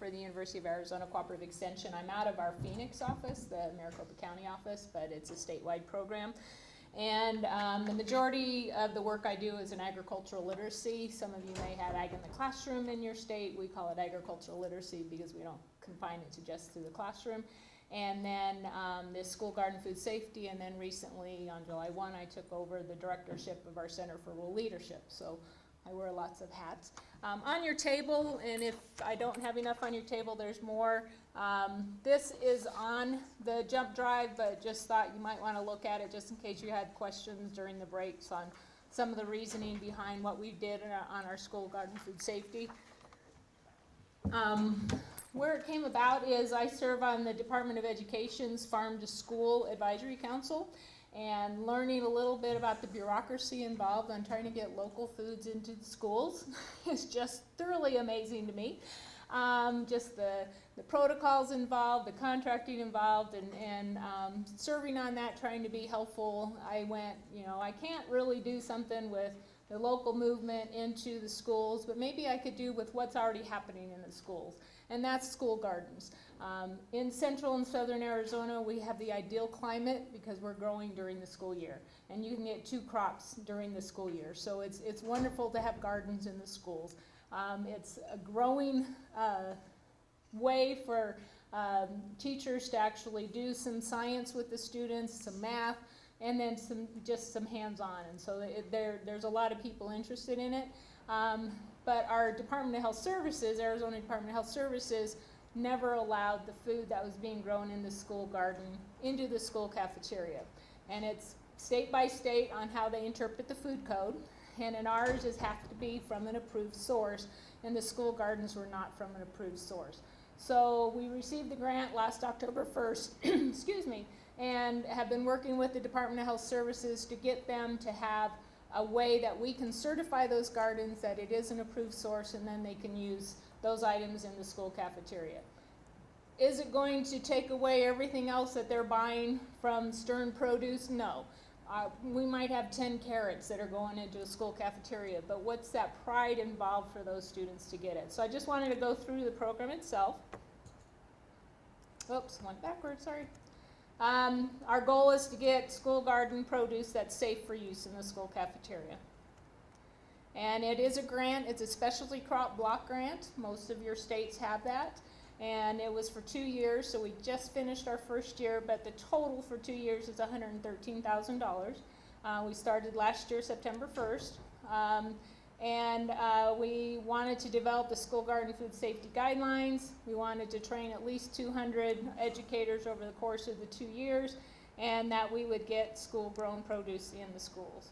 for the University of Arizona Cooperative Extension. I'm out of our Phoenix office, the Maricopa County office, but it's a statewide program. And the majority of the work I do is in agricultural literacy. Some of you may have ag in the classroom in your state. We call it agricultural literacy because we don't confine it to just through the classroom. And then this school garden food safety, and then recently on July 1 I took over the directorship of our Center for Rural Leadership. So I wear lots of hats. On your table, and if I don't have enough on your table, there's more. This is on the jump drive, but just thought you might want to look at it just in case you had questions during the breaks on some of the reasoning behind what we did on our school garden food safety. Where it came about is I serve on the Department of Education's Farm to School Advisory Council, and learning a little bit about the bureaucracy involved on trying to get local foods into the schools is just thoroughly amazing to me. Just the protocols involved, the contracting involved, and serving on that, trying to be helpful. I went, I can't really do something with the local movement into the schools, but maybe I could do with what's already happening in the schools, and that's school gardens. In central and southern Arizona, we have the ideal climate because we're growing during the school year, and you can get 2 crops during the school year. So it's wonderful to have gardens in the schools. It's a growing way for teachers to actually do some science with the students, some math, and then some hands-on. And so there's a lot of people interested in it. But our Department of Health Services, Arizona Department of Health Services, never allowed the food that was being grown in the school garden into the school cafeteria. And it's state by state on how they interpret the food code. And in ours, it has to be from an approved source, and the school gardens were not from an approved source. So we received the grant last October 1st, excuse me, and have been working with the Department of Health Services to get them to have a way that we can certify those gardens that it is an approved source, and then they can use those items in the school cafeteria. Is it going to take away everything else that they're buying from Stern Produce? No. We might have 10 carrots that are going into a school cafeteria, but what's that pride involved for those students to get it? So I just wanted to go through the program itself. Oops, went backwards, sorry. Our goal is to get school garden produce that's safe for use in the school cafeteria. And it is a grant, it's a specialty crop block grant. Most of your states have that. And it was for 2 years, so we just finished our first year, but the total for 2 years is $113,000. We started last year, September 1st. We wanted to develop the school garden food safety guidelines. We wanted to train at least 200 educators over the course of the 2 years, and that we would get school grown produce in the schools.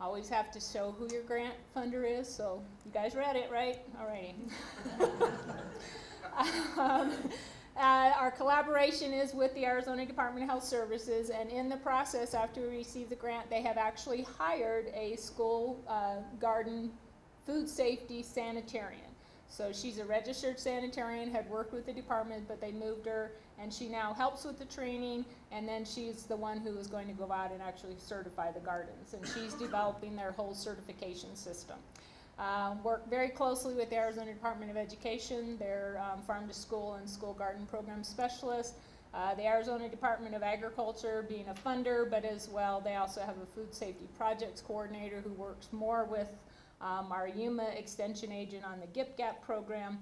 Always have to show who your grant funder is, so you guys read it, right? Alrighty. Our collaboration is with the Arizona Department of Health Services, and in the process, after we received the grant, they have actually hired a school garden food safety sanitarian. So she's a registered sanitarian, had worked with the department, but they moved her, and she now helps with the training, and then she's the one who is going to go out and actually certify the gardens, and she's developing their whole certification system. Work very closely with the Arizona Department of Education, their farm to school and school garden program specialist. The Arizona Department of Agriculture being a funder, but as well they also have a food safety projects coordinator who works more with our Yuma extension agent on the GIP-GAP program,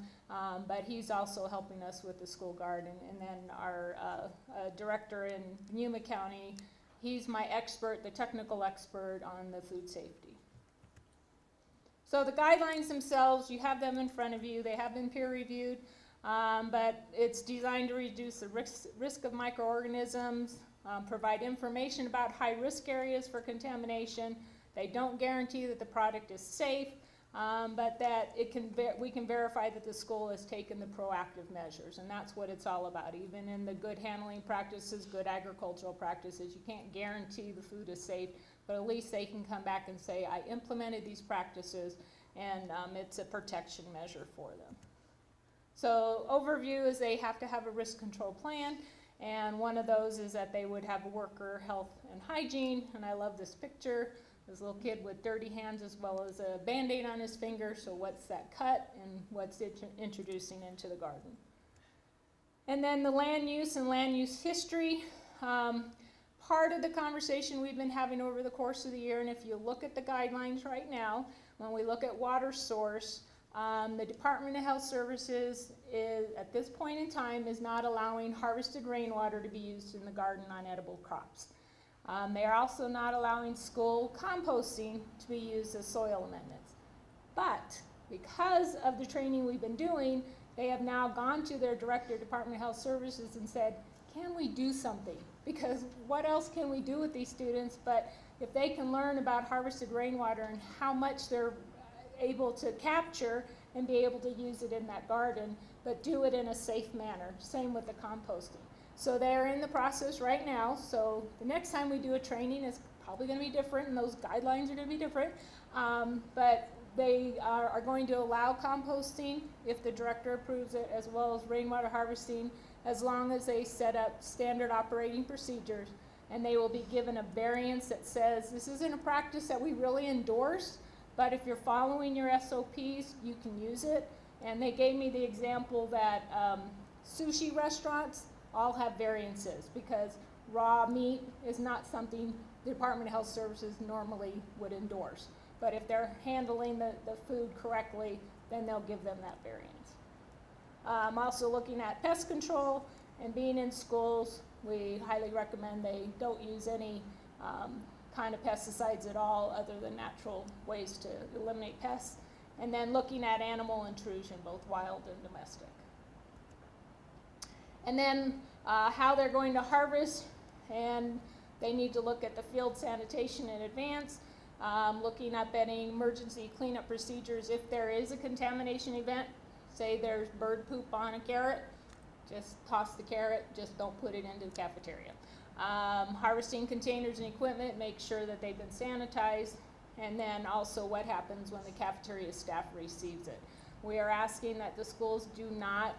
but he's also helping us with the school garden. And then our director in Yuma County, he's my expert, the technical expert on the food safety. So the guidelines themselves, you have them in front of you. They have been peer reviewed, but it's designed to reduce the risk of microorganisms, provide information about high risk areas for contamination. They don't guarantee that the product is safe, but that we can verify that the school has taken the proactive measures, and that's what it's all about. Even in the good handling practices, good agricultural practices, you can't guarantee the food is safe, but at least they can come back and say, I implemented these practices, and it's a protection measure for them. So overview is they have to have a risk control plan, and one of those is that they would have worker health and hygiene, and I love this picture. This little kid with dirty hands as well as a Band-Aid on his finger, so what's that cut and what's it introducing into the garden. And then the land use and land use history. Part of the conversation we've been having over the course of the year, and if you look at the guidelines right now, when we look at water source, the Department of Health Services is, at this point in time, is not allowing harvested rainwater to be used in the garden on edible crops. They are also not allowing school composting to be used as soil amendments. But because of the training we've been doing, they have now gone to their director, Department of Health Services, and said, can we do something? Because what else can we do with these students? But if they can learn about harvested rainwater and how much they're able to capture and be able to use it in that garden, but do it in a safe manner. Same with the composting. So they're in the process right now. So the next time we do a training is probably going to be different, and those guidelines are going to be different. But they are going to allow composting if the director approves it, as well as rainwater harvesting, as long as they set up standard operating procedures. And they will be given a variance that says this isn't a practice that we really endorse, but if you're following your SOPs, you can use it. And they gave me the example that sushi restaurants all have variances because raw meat is not something the Department of Health Services normally would endorse. But if they're handling the food correctly, then they'll give them that variance. Also looking at pest control and being in schools, we highly recommend they don't use any kind of pesticides at all other than natural ways to eliminate pests. And then looking at animal intrusion, both wild and domestic. And then how they're going to harvest, and they need to look at the field sanitation in advance, looking up any emergency cleanup procedures if there is a contamination event. Say there's bird poop on a carrot, just toss the carrot, just don't put it into the cafeteria. Harvesting containers and equipment, make sure that they've been sanitized, and then also what happens when the cafeteria staff receives it. We are asking that the schools do not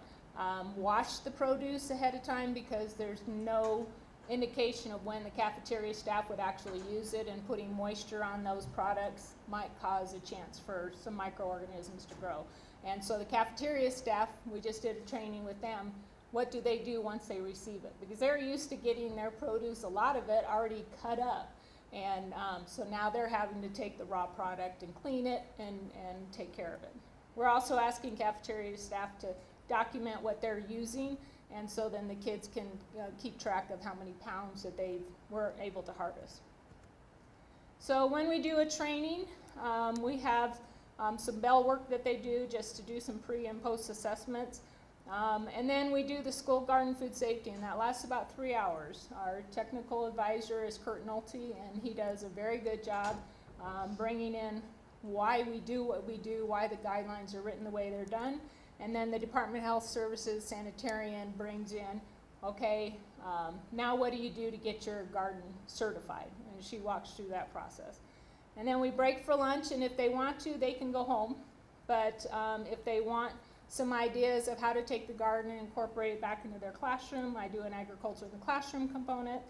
wash the produce ahead of time because there's no indication of when the cafeteria staff would actually use it, and putting moisture on those products might cause a chance for some microorganisms to grow. And so the cafeteria staff, we just did a training with them. What do they do once they receive it? Because they're used to getting their produce, a lot of it already cut up. And so now they're having to take the raw product and clean it and take care of it. We're also asking cafeteria staff to document what they're using, and so then the kids can keep track of how many pounds that they were able to harvest. So when we do a training, we have some bell work that they do just to do some pre and post assessments. And then we do the school garden food safety, and that lasts about 3 hours. Our technical advisor is Kurt Nolte, and he does a very good job bringing in why we do what we do, why the guidelines are written the way they're done. And then the Department of Health Services sanitarian brings in, okay, now what do you do to get your garden certified? And she walks through that process. And then we break for lunch, and if they want to, they can go home. But if they want some ideas of how to take the garden and incorporate it back into their classroom, I do an agriculture in the classroom component.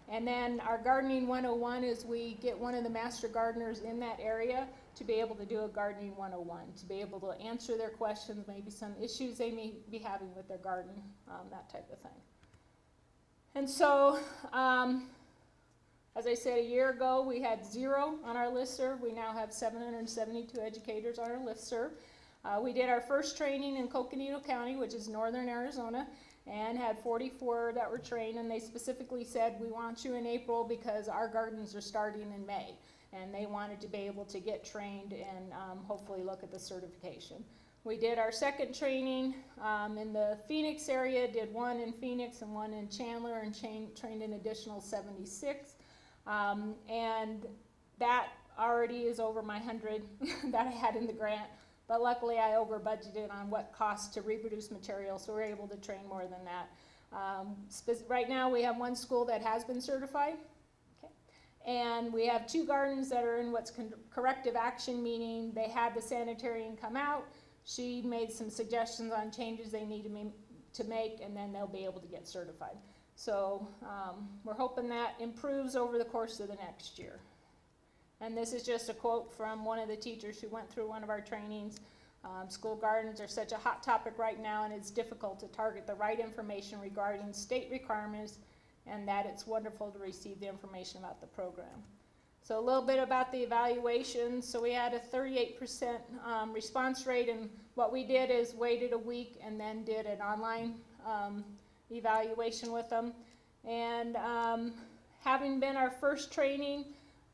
And then our gardening 101 is we get one of the master gardeners in that area to be able to do a gardening 101, to be able to answer their questions, maybe some issues they may be having with their garden, that type of thing. And so, as I said, a year ago we had 0 on our listserv. We now have 772 educators on our listserv. We did our first training in Coconino County, which is northern Arizona, and had 44 that were trained, and they specifically said, we want you in April because our gardens are starting in May. And they wanted to be able to get trained and hopefully look at the certification. We did our second training in the Phoenix area, did one in Phoenix and one in Chandler, and trained an additional 76. And that already is over my 100 that I had in the grant. But luckily I over budgeted on what costs to reproduce material, so we're able to train more than that. Right now we have one school that has been certified. And we have 2 gardens that are in what's corrective action, meaning they had the sanitarian come out. She made some suggestions on changes they need to make, and then they'll be able to get certified. So we're hoping that improves over the course of the next year. And this is just a quote from one of the teachers who went through one of our trainings. School gardens are such a hot topic right now, and it's difficult to target the right information regarding state requirements, and that it's wonderful to receive the information about the program. So a little bit about the evaluation. So we had a 38% response rate, and what we did is waited a week and then did an online evaluation with them. And having been our first training,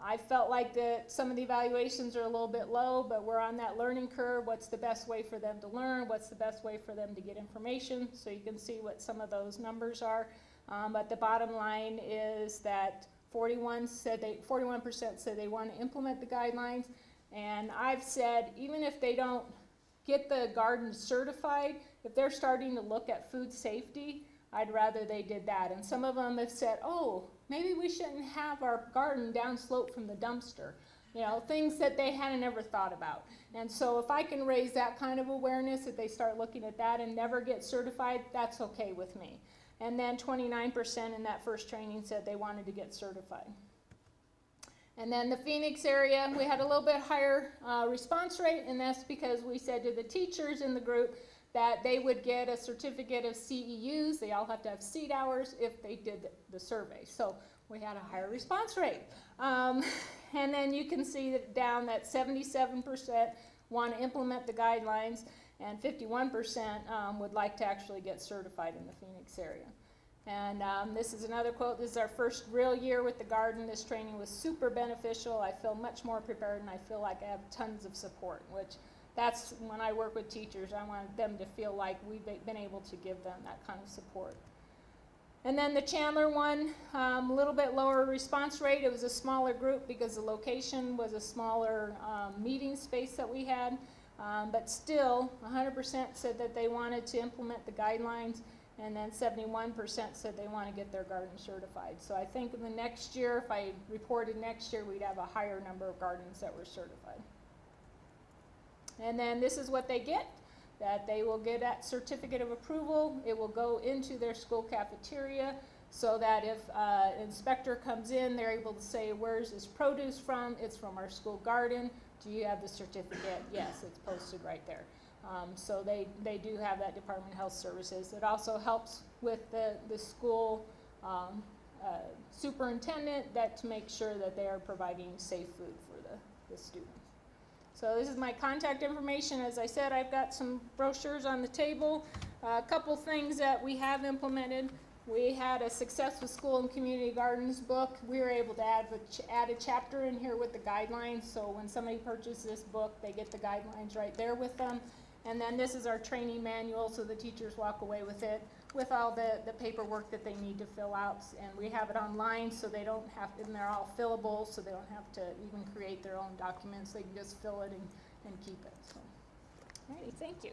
I felt like that some of the evaluations are a little bit low, but we're on that learning curve. What's the best way for them to learn? What's the best way for them to get information? So you can see what some of those numbers are. But the bottom line is that 41% said they want to implement the guidelines. And I've said, even if they don't get the garden certified, if they're starting to look at food safety, I'd rather they did that. And some of them have said, oh, maybe we shouldn't have our garden downslope from the dumpster. You know, things that they hadn't ever thought about. And so if I can raise that kind of awareness, if they start looking at that and never get certified, that's okay with me. And then 29% in that first training said they wanted to get certified. And then the Phoenix area, we had a little bit higher response rate, and that's because we said to the teachers in the group that they would get a certificate of CEUs. They all have to have seat hours if they did the survey. So we had a higher response rate. And then you can see that down that 77% want to implement the guidelines, and 51% would like to actually get certified in the Phoenix area. And this is another quote. This is our first real year with the garden. This training was super beneficial. I feel much more prepared, and I feel like I have tons of support, which that's when I work with teachers. I want them to feel like we've been able to give them that kind of support. And then the Chandler one, a little bit lower response rate. It was a smaller group because the location was a smaller meeting space that we had. But still, 100% said that they wanted to implement the guidelines, and then 71% said they want to get their garden certified. So I think in the next year, if I reported next year, we'd have a higher number of gardens that were certified. And then this is what they get, that they will get that certificate of approval. It will go into their school cafeteria so that if an inspector comes in, they're able to say, where's this produce from? It's from our school garden. Do you have the certificate? Yes, it's posted right there. So they do have that Department of Health Services. It also helps with the school superintendent to make sure that they are providing safe food for the students. So this is my contact information. As I said, I've got some brochures on the table. A couple things that we have implemented. We had a Success with School and Community Gardens book. We were able to add a chapter in here with the guidelines, so when somebody purchases this book, they get the guidelines right there with them. And then this is our training manual, so the teachers walk away with it, with all the paperwork that they need to fill out. And we have it online, so they don't have, and they're all fillable, so they don't have to even create their own documents. They can just fill it and keep it. So, all righty, thank you.